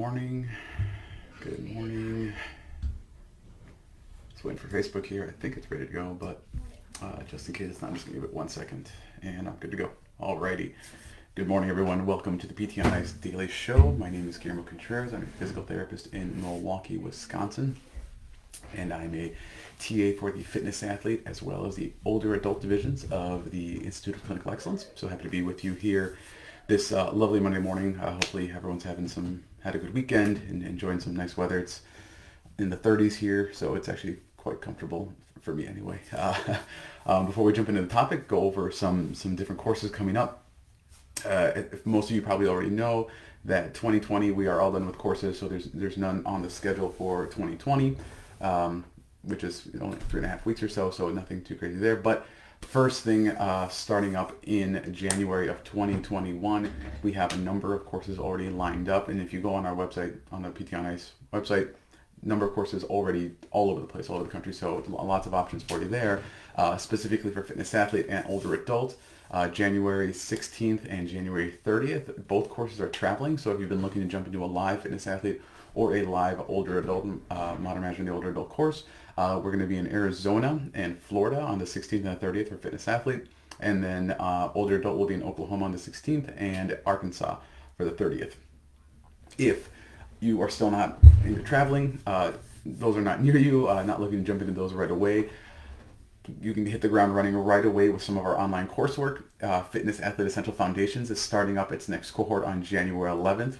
morning. Good morning. Just waiting for Facebook here. I think it's ready to go, but just in case it's not, I'm just going to give it 1 second and I'm good to go. Alrighty. Good morning, everyone. Welcome to the PT on Ice Daily Show. My name is Guillermo Contreras. I'm a physical therapist in Milwaukee, Wisconsin, and I'm a TA for the fitness athlete as well as the older adult divisions of the Institute of Clinical Excellence. So happy to be with you here this lovely Monday morning. Hopefully everyone's had a good weekend and enjoying some nice weather. It's in the 30s here, so it's actually quite comfortable for me anyway. Before we jump into the topic, go over some different courses coming up. If most of you probably already know that 2020 we are all done with courses, so there's none on the schedule for 2020, which is only 3.5 weeks or so nothing too crazy there. But first thing, starting up in January of 2021, we have a number of courses already lined up, and if you go on our website, on the PT on Ice website, number of courses already all over the place, all over the country, so lots of options for you there, specifically for fitness athlete and older adult. January 16th and January 30th, both courses are traveling, so if you've been looking to jump into a live fitness athlete or a live older adult, modern management, the older adult course, we're going to be in Arizona and Florida on the 16th and the 30th for fitness athlete, and then older adult will be in Oklahoma on the 16th and Arkansas for the 30th. If you are still not into traveling, those are not near you, not looking to jump into those right away, you can hit the ground running right away with some of our online coursework. Fitness Athlete Essential Foundations is starting up its next cohort on January 11th.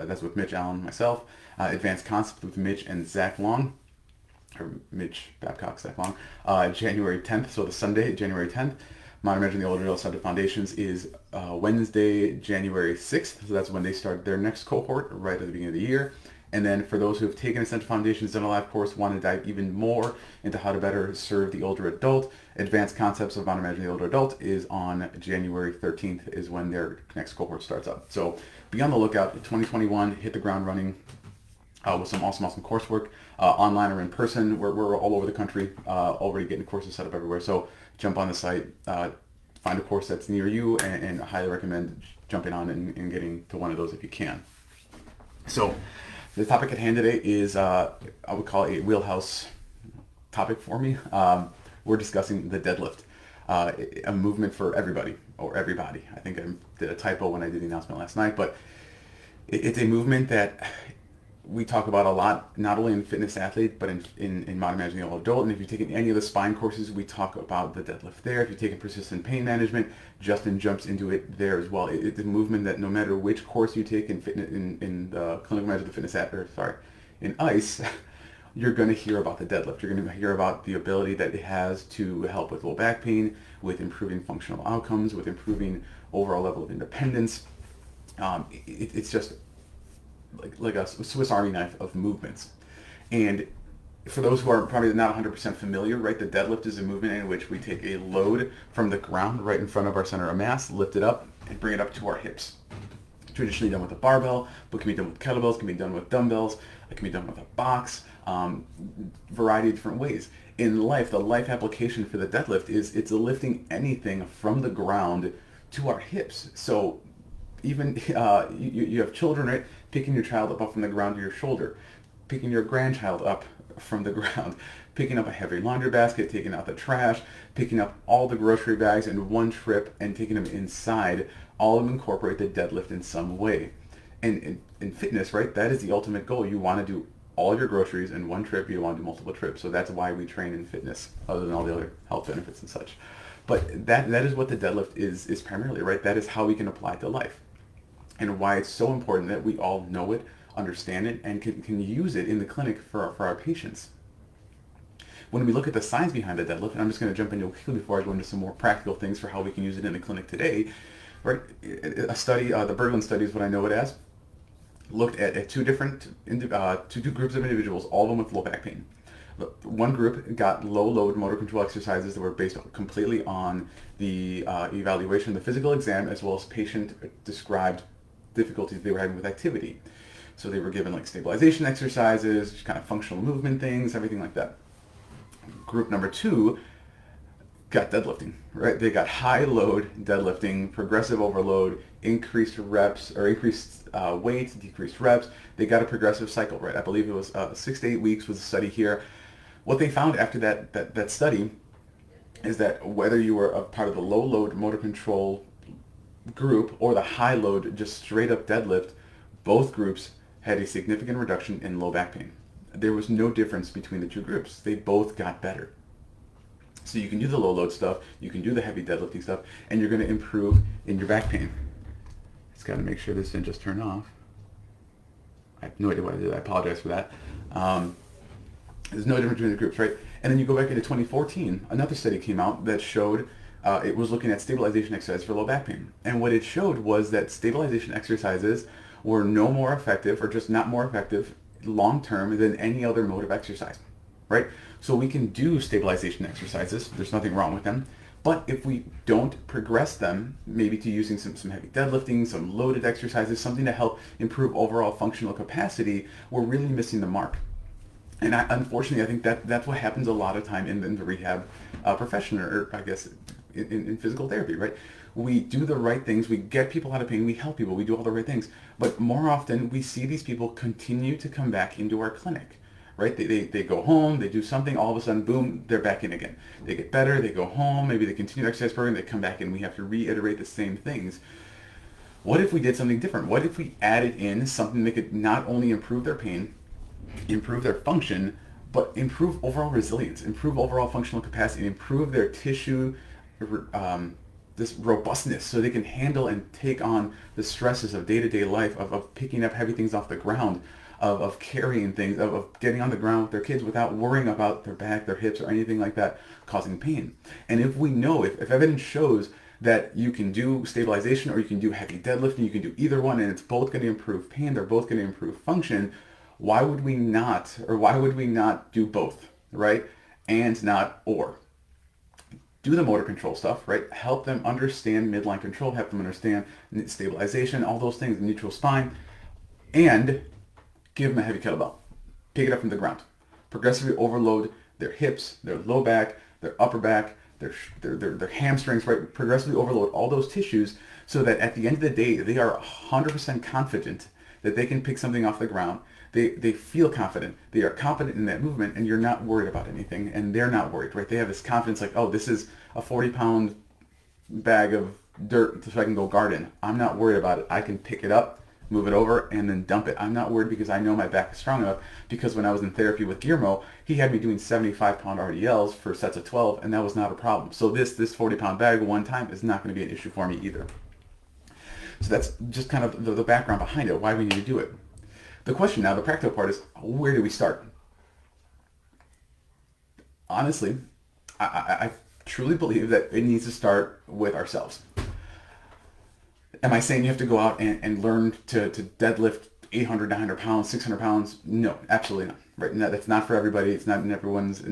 That's with Mitch Allen and myself. Advanced Concepts with Mitch and Zach Long, or Mitch Babcock, Zach Long. January 10th, so the Sunday, January 10th. Modern Management the Older Adult Essential Foundations is Wednesday, January 6th. So that's when they start their next cohort, right at the beginning of the year. And then for those who have taken Essential Foundations, done a live course, want to dive even more into how to better serve the older adult, Advanced Concepts of Modern Management the Older Adult is on January 13th is when their next cohort starts up. So be on the lookout. 2021, hit the ground running with some awesome coursework, online or in person. We're all over the country, already getting courses set up everywhere. So jump on the site, find a course that's near you, and I highly recommend jumping on and getting to one of those if you can. So the topic at hand today is, I would call it a wheelhouse topic for me. We're discussing the deadlift, a movement for everybody, or everybody. I think I did a typo when I did the announcement last night, but it's a movement that we talk about a lot, not only in fitness athlete, but in modern management the older adult. And if you've taken any of the spine courses, we talk about the deadlift there. If you've taken persistent pain management, Justin jumps into it there as well. It's a movement that no matter which course you take in fitness, in the clinical management of fitness in ICE, you're going to hear about the deadlift. You're going to hear about the ability that it has to help with low back pain, with improving functional outcomes, with improving overall level of independence. It's just like a Swiss Army knife of movements. And for those who are probably not 100% familiar, right, the deadlift is a movement in which we take a load from the ground right in front of our center of mass, lift it up, and bring it up to our hips. Traditionally done with a barbell, but can be done with kettlebells, can be done with dumbbells, it can be done with a box, variety of different ways. In life, the life application for the deadlift is it's lifting anything from the ground to our hips. So even you have children, right? Picking your child up from the ground to your shoulder, picking your grandchild up from the ground, picking up a heavy laundry basket, taking out the trash, picking up all the grocery bags in one trip and taking them inside, all of them incorporate the deadlift in some way. And in fitness, right, that is the ultimate goal. You want to do all your groceries in one trip, you don't want to do multiple trips. So that's why we train in fitness, other than all the other health benefits and such. But that is what the deadlift is primarily, right? That is how we can apply it to life. And why it's so important that we all know it, understand it, and can use it in the clinic for our patients. When we look at the science behind the deadlift, and I'm just going to jump into it quickly before I go into some more practical things for how we can use it in the clinic today, right? A study, the Berglund study is what I know it as, looked at two groups of individuals, all of them with low back pain. One group got low-load motor control exercises that were based completely on the evaluation, the physical exam, as well as patient-described difficulties they were having with activity. So they were given like stabilization exercises, kind of functional movement things, everything like that. Group number two got deadlifting, right? They got high load deadlifting, progressive overload, increased reps or increased weight, decreased reps. They got a progressive cycle, right? I believe it was 6 to 8 weeks was a study here. What they found after that study is that whether you were a part of the low load motor control group or the high load, just straight up deadlift, both groups had a significant reduction in low back pain. There was no difference between the two groups. They both got better. So you can do the low load stuff, you can do the heavy deadlifting stuff, and you're going to improve in your back pain. Just got to make sure this didn't just turn off. I have no idea what I did. I apologize for that. There's no difference between the groups, right? And then you go back into 2014, another study came out that showed it was looking at stabilization exercises for low back pain. And what it showed was that stabilization exercises were no more effective, or just not more effective long term than any other mode of exercise, right? So we can do stabilization exercises. There's nothing wrong with them. But if we don't progress them, maybe to using some heavy deadlifting, some loaded exercises, something to help improve overall functional capacity, we're really missing the mark. And unfortunately, I think that's what happens a lot of time in the rehab profession, or I guess in physical therapy, right? We do the right things, we get people out of pain, we help people, we do all the right things. But more often, we see these people continue to come back into our clinic, right? They go home, they do something, all of a sudden, boom, they're back in again. They get better, they go home, maybe they continue the exercise program, they come back in, we have to reiterate the same things. What if we did something different? What if we added in something that could not only improve their pain, improve their function, but improve overall resilience, improve overall functional capacity, improve their tissue, this robustness, so they can handle and take on the stresses of day-to-day life, of picking up heavy things off the ground, of carrying things, of getting on the ground with their kids without worrying about their back, their hips, or anything like that causing pain. And if we know, if evidence shows that you can do stabilization or you can do heavy deadlifting, you can do either one, and it's both going to improve pain, they're both going to improve function, why would we not do both, right? And not or. Do the motor control stuff, right? Help them understand midline control, help them understand stabilization, all those things, neutral spine, and give them a heavy kettlebell. Pick it up from the ground. Progressively overload their hips, their low back, their upper back, their hamstrings, right? Progressively overload all those tissues so that at the end of the day, they are 100% confident that they can pick something off the ground. They feel confident. They are confident in that movement, and you're not worried about anything, and they're not worried, right? They have this confidence like, oh, this is a 40-pound bag of dirt so I can go garden. I'm not worried about it. I can pick it up, move it over, and then dump it. I'm not worried because I know my back is strong enough, because when I was in therapy with Guillermo, he had me doing 75-pound RDLs for sets of 12, and that was not a problem. So this 40-pound bag one time is not going to be an issue for me either. So that's just kind of the background behind it, why we need to do it. The question now, the practical part is, where do we start? Honestly, I truly believe that it needs to start with ourselves. Am I saying you have to go out and learn to deadlift 800, 900 pounds, 600 pounds? No, absolutely not. Right? No, that's not for everybody. It's not in everyone's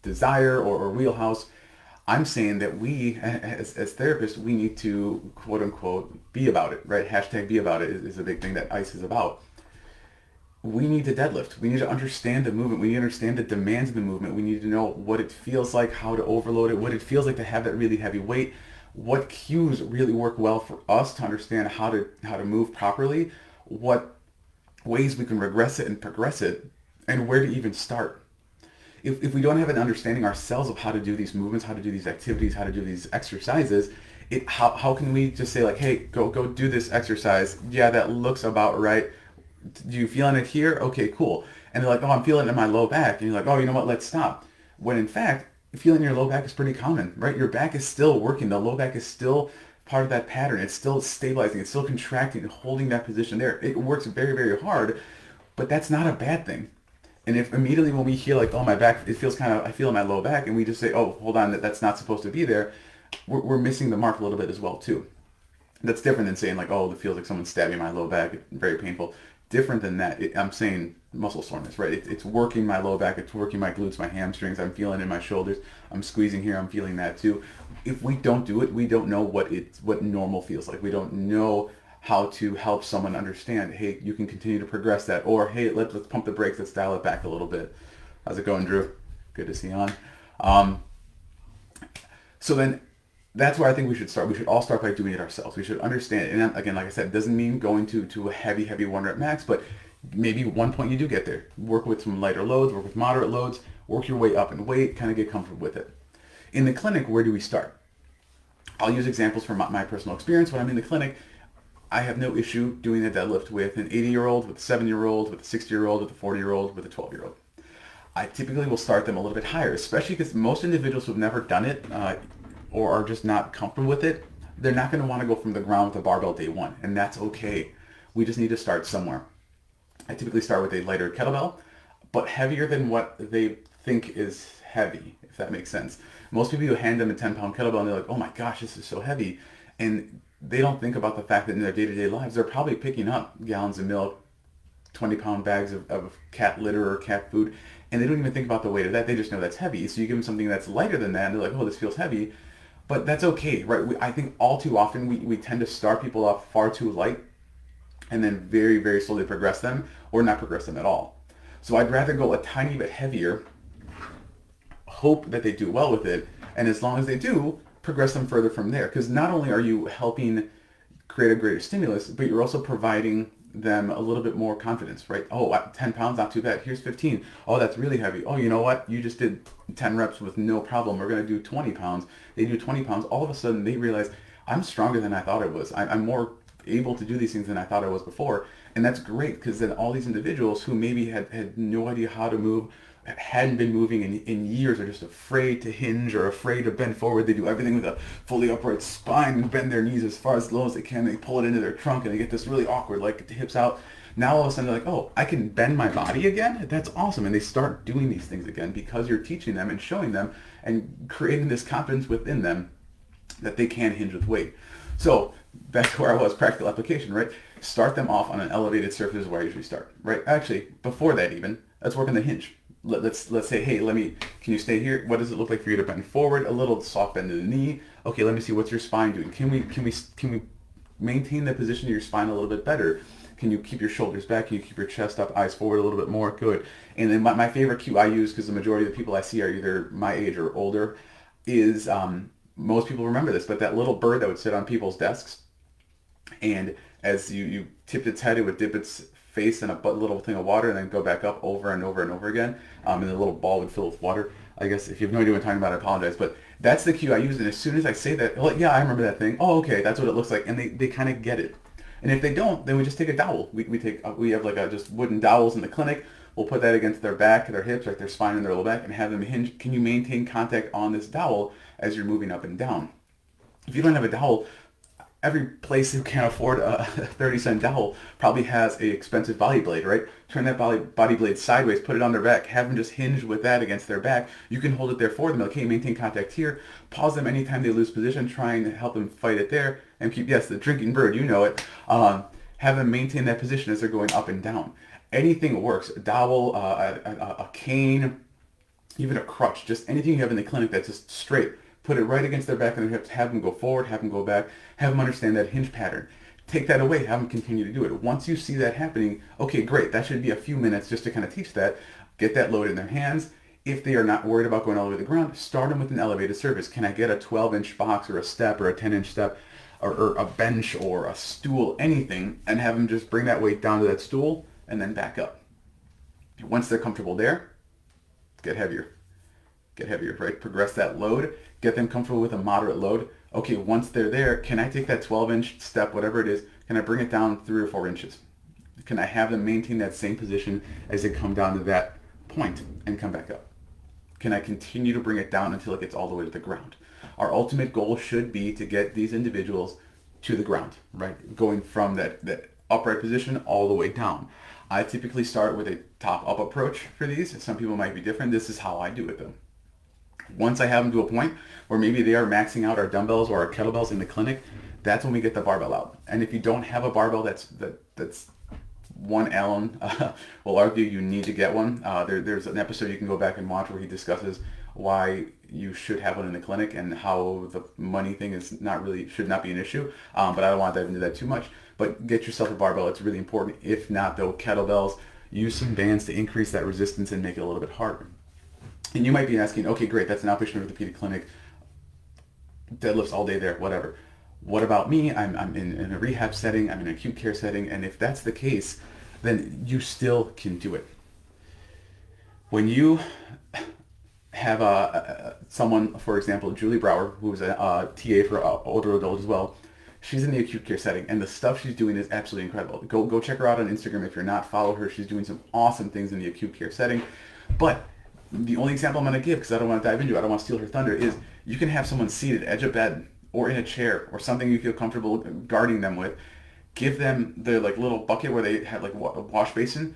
desire or wheelhouse. I'm saying that we, as therapists, we need to, quote unquote, be about it, right? Hashtag be about it is a big thing that ICE is about. We need to deadlift. We need to understand the movement. We need to understand the demands of the movement. We need to know what it feels like, how to overload it, what it feels like to have that really heavy weight, what cues really work well for us to understand how to move properly, what ways we can regress it and progress it, and where to even start. If we don't have an understanding ourselves of how to do these movements, how to do these activities, how to do these exercises, how can we just say like, hey, go do this exercise. Yeah, that looks about right. Do you feeling it here? Okay, cool. And they're like, oh, I'm feeling it in my low back. And you're like, oh, you know what? Let's stop. When in fact, feeling your low back is pretty common, right? Your back is still working. The low back is still part of that pattern. It's still stabilizing. It's still contracting and holding that position there. It works very, very hard, but that's not a bad thing. And if immediately when we hear like, oh, my back, it feels kind of, I feel in my low back, and we just say, oh, hold on, that's not supposed to be there, we're missing the mark a little bit as well too. That's different than saying like, oh, it feels like someone's stabbing my low back. It's very painful. Different than that. I'm saying muscle soreness, right? It's working my low back. It's working my glutes, my hamstrings. I'm feeling it in my shoulders. I'm squeezing here. I'm feeling that too. If we don't do it, we don't know what normal feels like. We don't know how to help someone understand, hey, you can continue to progress that, or hey, let's pump the brakes. Let's dial it back a little bit. How's it going, Drew? Good to see you on. So then that's where I think we should start. We should all start by doing it ourselves. We should understand, and again, like I said, it doesn't mean going to a heavy 1 rep max, but maybe one point you do get there. Work with some lighter loads, work with moderate loads, work your way up in weight, kind of get comfortable with it. In the clinic, where do we start? I'll use examples from my personal experience. When I'm in the clinic, I have no issue doing a deadlift with an 80-year-old, with a 7-year-old, with a 60-year-old, with a 40-year-old, with a 12-year-old. I typically will start them a little bit higher, especially because most individuals who've never done it or are just not comfortable with it, they're not going to want to go from the ground with a barbell day one, and that's okay. We just need to start somewhere. I typically start with a lighter kettlebell, but heavier than what they think is heavy, if that makes sense. Most people, you hand them a 10-pound kettlebell and they're like, oh my gosh, this is so heavy. And they don't think about the fact that in their day-to-day lives, they're probably picking up gallons of milk, 20-pound bags of cat litter or cat food, and they don't even think about the weight of that. They just know that's heavy. So you give them something that's lighter than that, and they're like, oh, this feels heavy. But that's okay, right? I think all too often we tend to start people off far too light and then very, very slowly progress them or not progress them at all. So I'd rather go a tiny bit heavier, hope that they do well with it, and as long as they do, progress them further from there. Because not only are you helping create a greater stimulus, but you're also providing them a little bit more confidence, right? Oh, 10 pounds, not too bad. Here's 15. Oh, that's really heavy. Oh, you know what? You just did 10 reps with no problem. We're going to do 20 pounds. They do 20 pounds. All of a sudden, they realize, I'm stronger than I thought I was. I'm more able to do these things than I thought I was before. And that's great, because then all these individuals who maybe had no idea how to move, hadn't been moving in years, are just afraid to hinge or afraid to bend forward. They do everything with a fully upright spine and bend their knees as far as low as they can. They pull it into their trunk and they get this really awkward, like get the hips out. Now all of a sudden they're like, oh, I can bend my body again? That's awesome. And they start doing these things again because you're teaching them and showing them and creating this confidence within them that they can hinge with weight. So back to where I was, practical application, right? Start them off on an elevated surface is where I usually start, right? Actually, before that even, let's work on the hinge. Let's say, hey, can you stay here? What does it look like for you to bend forward? A little soft bend in the knee. Okay, let me see, what's your spine doing? Can we maintain the position of your spine a little bit better? Can you keep your shoulders back? Can you keep your chest up, eyes forward a little bit more? Good. And then my favorite cue I use, because the majority of the people I see are either my age or older, is most people remember this, but that little bird that would sit on people's desks, and as you tipped its head, it would dip its face in a little thing of water and then go back up over and over and over again, and the little ball would fill with water. I guess if you have no idea what I'm talking about, I apologize, but that's the cue I use. And as soon as I say that, like, yeah, I remember that thing. Oh, okay, that's what it looks like, and they kind of get it. And if they don't, then we just take a dowel. We have like just wooden dowels in the clinic. We'll put that against their back, their hips, right, their spine and their low back, and have them hinge. Can you maintain contact on this dowel as you're moving up and down? If you don't have a dowel, every place who can't afford a 30-cent dowel probably has a expensive body blade, right? Turn that body blade sideways, put it on their back, have them just hinge with that against their back. You can hold it there for them. Okay, maintain contact here. Pause them anytime they lose position, trying to help them fight it there. And keep, yes, the drinking bird, you know it. Have them maintain that position as they're going up and down. Anything works. A dowel, a cane, even a crutch, just anything you have in the clinic that's just straight. Put it right against their back and their hips. Have them go forward, have them go back, have them understand that hinge pattern. Take that away, have them continue to do it. Once you see that happening, okay, great. That should be a few minutes just to kind of teach that. Get that load in their hands. If they are not worried about going all the way to the ground, start them with an elevated surface. Can I get a 12-inch box or a step or a 10-inch step or a bench or a stool, anything, and have them just bring that weight down to that stool and then back up. Once they're comfortable there, get heavier. Get heavier, right? Progress that load. Get them comfortable with a moderate load. Okay, once they're there, can I take that 12-inch step, whatever it is, can I bring it down 3 or 4 inches? Can I have them maintain that same position as they come down to that point and come back up? Can I continue to bring it down until it gets all the way to the ground? Our ultimate goal should be to get these individuals to the ground, right? Going from that upright position all the way down. I typically start with a top-up approach for these. Some people might be different. This is how I do it though. Once I have them to a point where maybe they are maxing out our dumbbells or our kettlebells in the clinic, that's when we get the barbell out. And if you don't have a barbell that's 1 Allen, will argue you need to get one. There's an episode you can go back and watch where he discusses why you should have one in the clinic and how the money thing should not be an issue. But I don't want to dive into that too much. But get yourself a barbell. It's really important. If not, though, kettlebells, use some bands to increase that resistance and make it a little bit harder. And you might be asking, okay, great, that's an outpatient orthopedic clinic. deadlifts all day there, whatever. What about me? I'm in a rehab setting, I'm in an acute care setting, and if that's the case, then you still can do it. When you have someone, for example, Julie Brower, who's a TA for older adults as well, she's in the acute care setting, and the stuff she's doing is absolutely incredible. Go check her out on Instagram if you're not. Follow her. She's doing some awesome things in the acute care setting. But the only example I'm going to give, because I don't want to dive into it, I don't want to steal her thunder, is you can have someone seated edge of bed or in a chair or something you feel comfortable guarding them with. Give them the little bucket where they have a wash basin.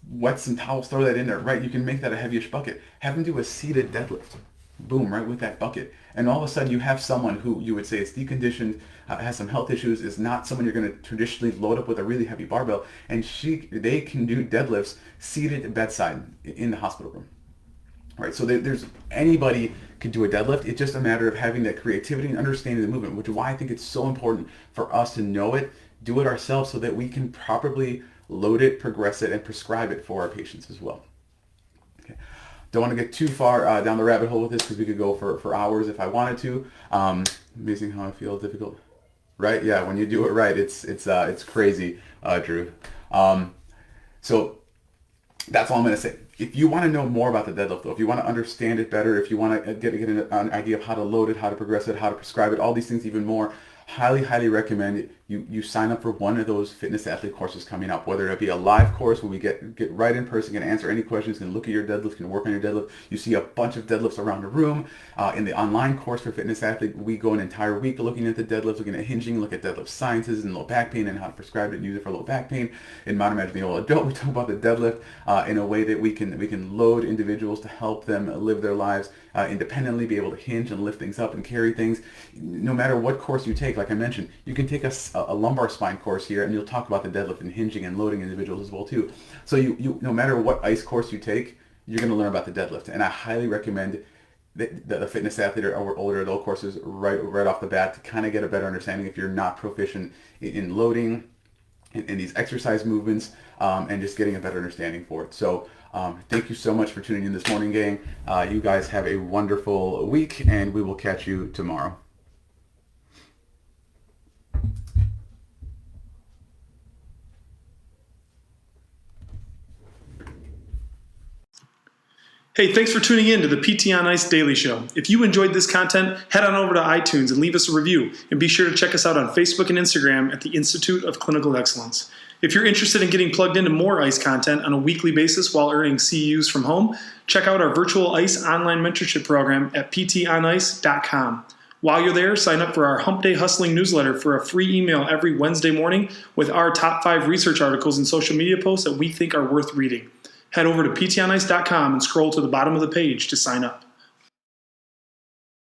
Wet some towels, throw that in there, right? You can make that a heavyish bucket. Have them do a seated deadlift. Boom, right with that bucket. And all of a sudden you have someone who you would say is deconditioned, has some health issues, is not someone you're going to traditionally load up with a really heavy barbell, and they can do deadlifts seated bedside in the hospital room. All right, so there's anybody can do a deadlift. It's just a matter of having that creativity and understanding the movement, which is why I think it's so important for us to know it, do it ourselves, so that we can properly load it, progress it, and prescribe it for our patients as well. Okay. Don't want to get too far down the rabbit hole with this, because we could go for hours if I wanted to. Amazing how I feel difficult, right? Yeah, when you do it right, it's crazy, Drew. So that's all I'm going to say. If you want to know more about the deadlift, though, if you want to understand it better, if you want to get an idea of how to load it, how to progress it, how to prescribe it, all these things even more, highly recommend you sign up for one of those fitness athlete courses coming up, whether it be a live course where we get right in person, can answer any questions, can look at your deadlift, can work on your deadlift. You see a bunch of deadlifts around the room. In the online course for fitness athlete, we go an entire week looking at the deadlift, looking at hinging, look at deadlift sciences and low back pain and how to prescribe it and use it for low back pain. In Modern Imagine the Old Adult, we talk about the deadlift in a way that we can load individuals to help them live their lives independently, be able to hinge and lift things up and carry things. No matter what course you take, like I mentioned, you can take a lumbar spine course here, and you'll talk about the deadlift and hinging and loading individuals as well too. So you no matter what ICE course you take, you're going to learn about the deadlift, and I highly recommend the fitness athlete or older adult courses right off the bat to kind of get a better understanding if you're not proficient in loading in these exercise movements, and just getting a better understanding for it. So thank you so much for tuning in this morning, gang. You guys have a wonderful week, and we will catch you tomorrow. Hey, thanks for tuning in to the PT on Ice Daily Show. If you enjoyed this content, head on over to iTunes and leave us a review. And be sure to check us out on Facebook and Instagram at the Institute of Clinical Excellence. If you're interested in getting plugged into more ICE content on a weekly basis while earning CEUs from home, check out our virtual ICE online mentorship program at ptonice.com. While you're there, sign up for our Hump Day Hustling newsletter for a free email every Wednesday morning with our top 5 research articles and social media posts that we think are worth reading. Head over to ptonice.com and scroll to the bottom of the page to sign up.